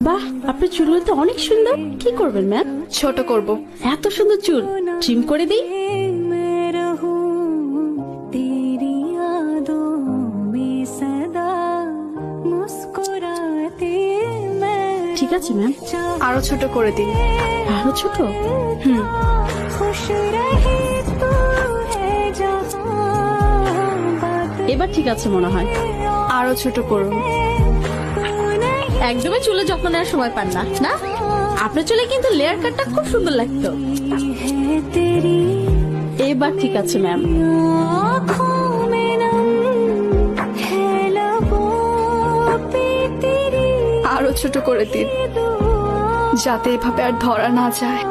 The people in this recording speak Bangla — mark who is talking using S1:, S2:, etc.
S1: বাহ, আপনার চুলগুলো তো অনেক সুন্দর। কি করবেন ম্যাম?
S2: ছোট করব।
S1: এত সুন্দর চুল ট্রিম করে দিই। ঠিক আছে ম্যাম।
S2: আরো ছোট করে দিন।
S1: আরো ছোট? এবার ঠিক আছে মনে হয়।
S2: আরো ছোট করুন।
S1: একদমই চুলে যত্ন নেওয়ার সময় পান না, না? আপনার চুলে কিন্তু লেয়ার কাটটা খুব সুন্দর লাগতো। এবার ঠিক আছে ম্যাম।
S2: আরো ছোট করে দিন, যাতে এভাবে আর ধরা না যায়।